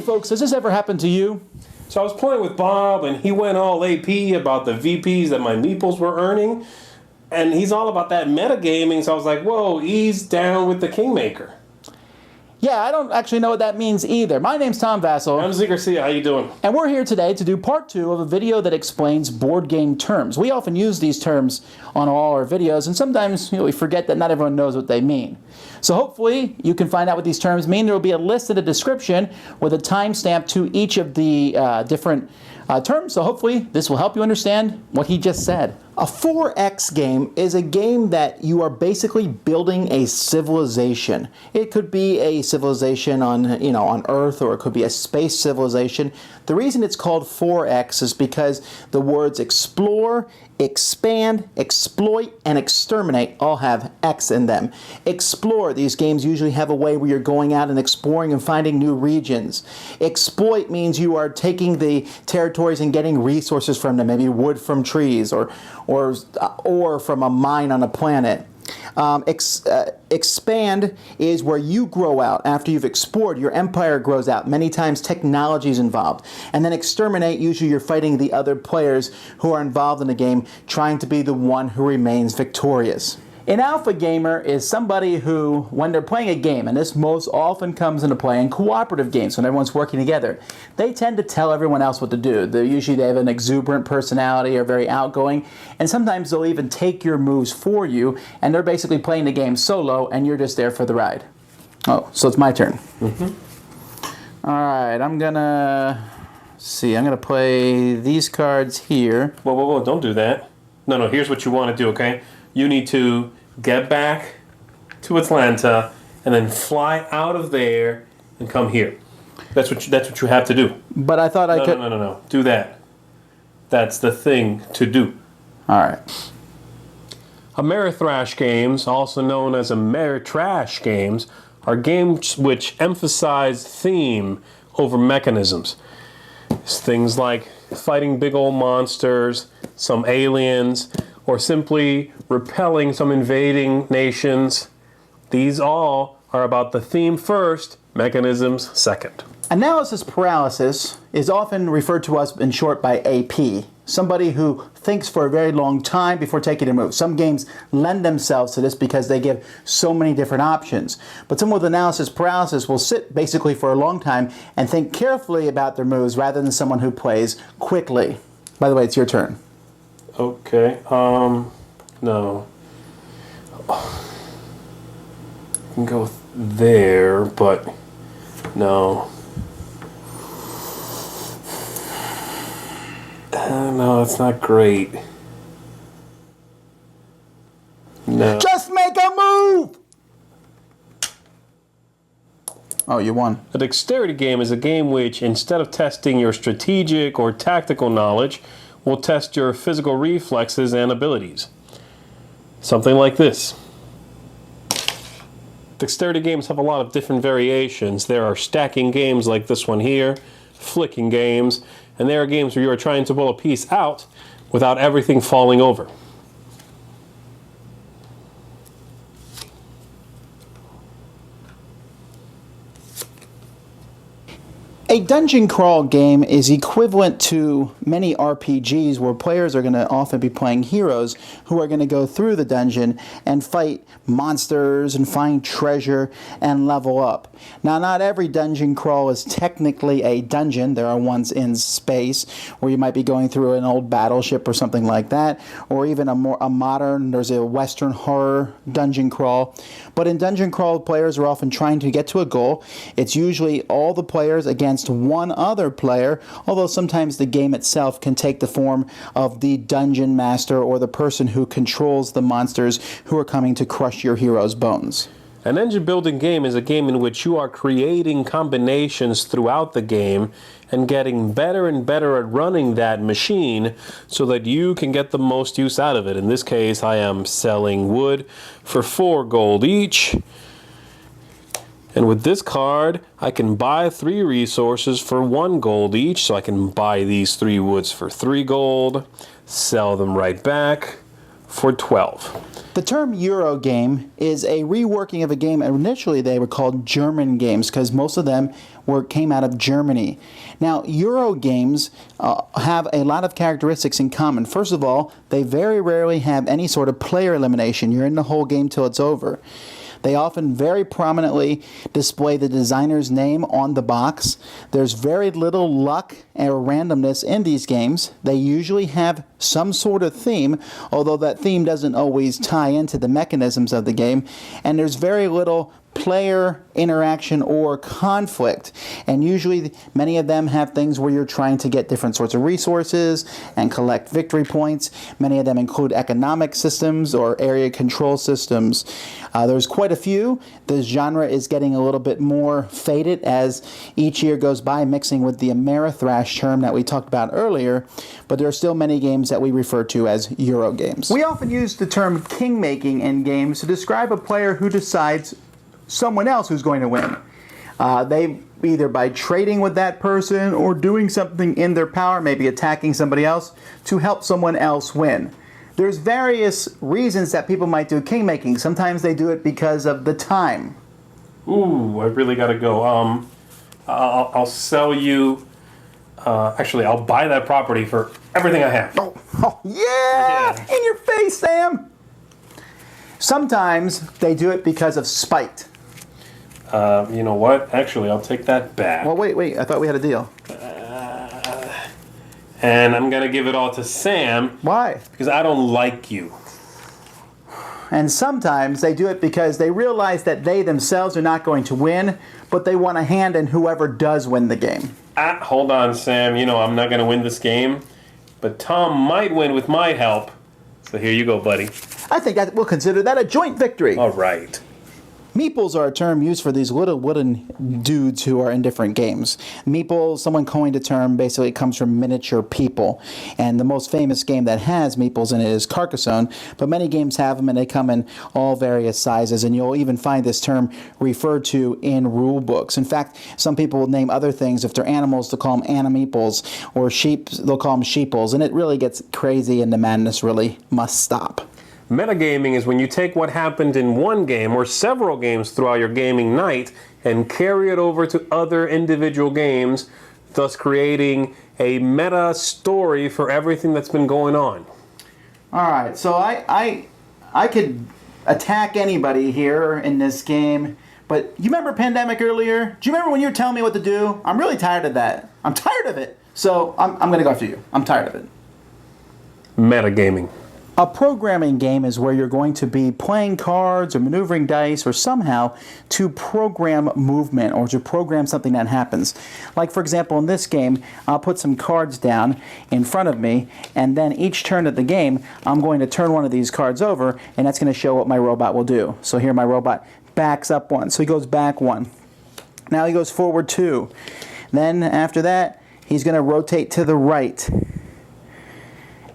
folks, has this ever happened to you? So I was playing with Bob, and he went all AP about the VPs that my Meeples were earning, and he's all about that metagaming, so I was like, whoa, he's down with the Kingmaker. Yeah, I don't actually know what that means either. My name's Tom Vassell. I'm Ziegler C. How you doing? And we're here today to do part 2 of a video that explains board game terms. We often use these terms on all our videos, and sometimes we forget that not everyone knows what they mean. So hopefully you can find out what these terms mean. There will be a list in the description with a timestamp to each of the different terms, so hopefully this will help you understand what he just said. A 4X game is a game that you are basically building a civilization. It could be a civilization on, on Earth, or it could be a space civilization. The reason it's called 4X is because the words explore, expand, exploit, and exterminate all have X in them. Explore, these games usually have a way where you're going out and exploring and finding new regions. Exploit means you are taking the territories and getting resources from them, maybe wood from trees or from a mine on a planet. Expand is where you grow out. After you've explored, your empire grows out. Many times technology is involved. And then exterminate, usually you're fighting the other players who are involved in the game, trying to be the one who remains victorious. An alpha gamer is somebody who, when they're playing a game, and this most often comes into play in cooperative games when everyone's working together, they tend to tell everyone else what to do. They have an exuberant personality, are very outgoing, and sometimes they'll even take your moves for you, and they're basically playing the game solo, and you're just there for the ride. Oh, so it's my turn. All right, I'm gonna play these cards here. Whoa, don't do that. No, here's what you want to do, okay? You need to get back to Atlanta and then fly out of there and come here. That's what you have to do. But I thought I could... No. Do that. That's the thing to do. All right. Amerithrash Games, also known as Amerithrash Games, are games which emphasize theme over mechanisms. It's things like fighting big old monsters, some aliens, or simply repelling some invading nations. These all are about the theme first, mechanisms second. Analysis paralysis is often referred to us in short by AP, somebody who thinks for a very long time before taking a move. Some games lend themselves to this because they give so many different options. But someone with analysis paralysis will sit basically for a long time and think carefully about their moves rather than someone who plays quickly. By the way, it's your turn. Okay, no. I can go there, but no. No, it's not great. No. Just make a move! Oh, you won. A dexterity game is a game which, instead of testing your strategic or tactical knowledge, will test your physical reflexes and abilities. Something like this. Dexterity games have a lot of different variations. There are stacking games like this one here, flicking games, and there are games where you are trying to pull a piece out without everything falling over. A dungeon crawl game is equivalent to many RPGs where players are going to often be playing heroes who are going to go through the dungeon and fight monsters and find treasure and level up. Now, not every dungeon crawl is technically a dungeon. There are ones in space where you might be going through an old battleship or something like that, or even a modern, there's a Western horror dungeon crawl. But in dungeon crawl, players are often trying to get to a goal. It's usually all the players against one other player, although sometimes the game itself can take the form of the dungeon master or the person who controls the monsters who are coming to crush your hero's bones. An engine building game is a game in which you are creating combinations throughout the game and getting better and better at running that machine so that you can get the most use out of it. In this case, I am selling wood for 4 gold each. And with this card, I can buy 3 resources for 1 gold each. So I can buy these 3 woods for 3 gold, sell them right back, for 12. The term Eurogame is a reworking of a game. Initially, they were called German games because most of them came out of Germany. Now, Eurogames have a lot of characteristics in common. First of all, they very rarely have any sort of player elimination. You're in the whole game till it's over. They often very prominently display the designer's name on the box. There's very little luck or randomness in these games. They usually have some sort of theme, although that theme doesn't always tie into the mechanisms of the game. And there's very little player interaction or conflict, and usually many of them have things where you're trying to get different sorts of resources and collect victory points. Many of them include economic systems or area control systems. There's quite a few. This genre is getting a little bit more faded as each year goes by, mixing with the Amerithrash term that we talked about earlier, but there are still many games that we refer to as Eurogames. We often use the term Kingmaking in games to describe a player who decides someone else who's going to win. They either by trading with that person or doing something in their power, maybe attacking somebody else, to help someone else win. There's various reasons that people might do kingmaking. Sometimes they do it because of the time. Ooh, I really gotta go. I'll sell you. Actually, I'll buy that property for everything I have. Oh yeah! In your face, Sam! Sometimes they do it because of spite. You know what? Actually, I'll take that back. Well, wait. I thought we had a deal. And I'm going to give it all to Sam. Why? Because I don't like you. And sometimes they do it because they realize that they themselves are not going to win, but they want a hand in whoever does win the game. Hold on, Sam. You know I'm not going to win this game, but Tom might win with my help. So here you go, buddy. I think we'll consider that a joint victory. All right. Meeples are a term used for these little wooden dudes who are in different games. Meeples, someone coined a term, basically it comes from miniature people. And the most famous game that has meeples in it is Carcassonne, but many games have them and they come in all various sizes, and you'll even find this term referred to in rule books. In fact, some people will name other things. If they're animals, they'll call them animeeples, or sheep, they'll call them sheeples, and it really gets crazy and the madness really must stop. Metagaming is when you take what happened in one game or several games throughout your gaming night and carry it over to other individual games, thus creating a meta story for everything that's been going on. All right, so I could attack anybody here in this game, but you remember Pandemic earlier? Do you remember when you were telling me what to do? I'm really tired of that. I'm tired of it. So I'm going to go after you. I'm tired of it. Metagaming. A programming game is where you're going to be playing cards or maneuvering dice or somehow to program movement or to program something that happens. Like, for example, in this game, I'll put some cards down in front of me, and then each turn of the game, I'm going to turn one of these cards over, and that's going to show what my robot will do. So here my robot backs up one, so he goes back one. Now he goes forward two. Then after that, he's going to rotate to the right.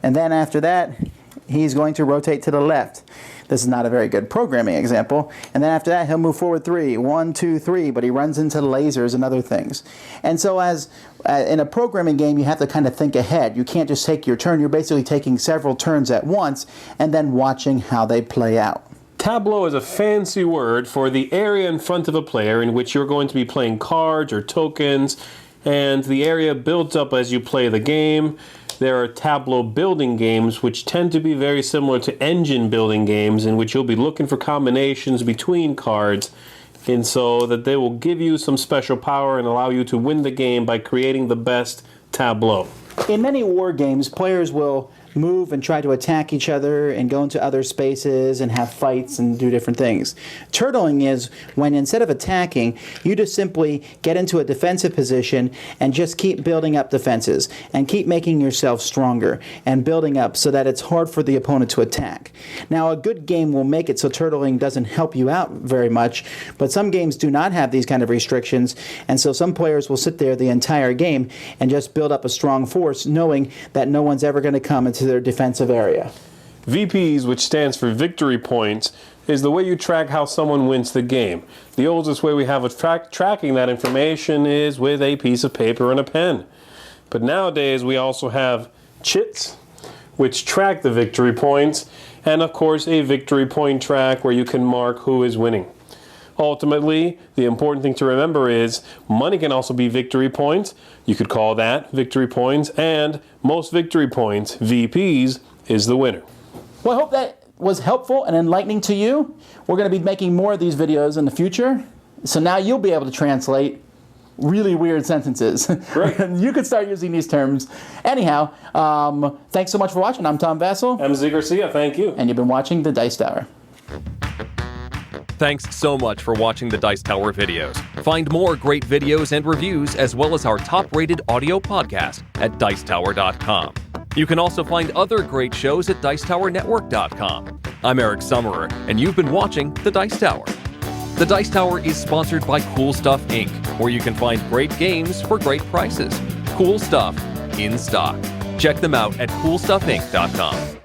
And then after that, he's going to rotate to the left. This is not a very good programming example. And then after that, he'll move forward 3. 1, 2, 3, but he runs into lasers and other things. And so as in a programming game, you have to kind of think ahead. You can't just take your turn. You're basically taking several turns at once and then watching how they play out. Tableau is a fancy word for the area in front of a player in which you're going to be playing cards or tokens, and the area builds up as you play the game. There are Tableau building games which tend to be very similar to engine building games, in which you'll be looking for combinations between cards, and so that they will give you some special power and allow you to win the game by creating the best tableau. In many war games, players will move and try to attack each other and go into other spaces and have fights and do different things. Turtling is when instead of attacking, you just simply get into a defensive position and just keep building up defenses and keep making yourself stronger and building up so that it's hard for the opponent to attack. Now, a good game will make it so turtling doesn't help you out very much, but some games do not have these kind of restrictions, and so some players will sit there the entire game and just build up a strong force, knowing that no one's ever going to come into their defensive area. VPs, which stands for victory points, is the way you track how someone wins the game. The oldest way we have of tracking that information is with a piece of paper and a pen. But nowadays we also have chits, which track the victory points, and of course a victory point track where you can mark who is winning. Ultimately, the important thing to remember is money can also be victory points. You could call that victory points, and most victory points, VPs, is the winner. Well, I hope that was helpful and enlightening to you. We're going to be making more of these videos in the future, so now you'll be able to translate really weird sentences. Great. You could start using these terms. Anyhow, thanks so much for watching. I'm Tom Vassell. I'm Z Garcia, thank you. And you've been watching The Dice Tower. Thanks so much for watching the Dice Tower videos. Find more great videos and reviews, as well as our top-rated audio podcast at Dicetower.com. You can also find other great shows at DicetowerNetwork.com. I'm Eric Summerer, and you've been watching The Dice Tower. The Dice Tower is sponsored by Cool Stuff Inc., where you can find great games for great prices. Cool stuff in stock. Check them out at CoolStuffInc.com.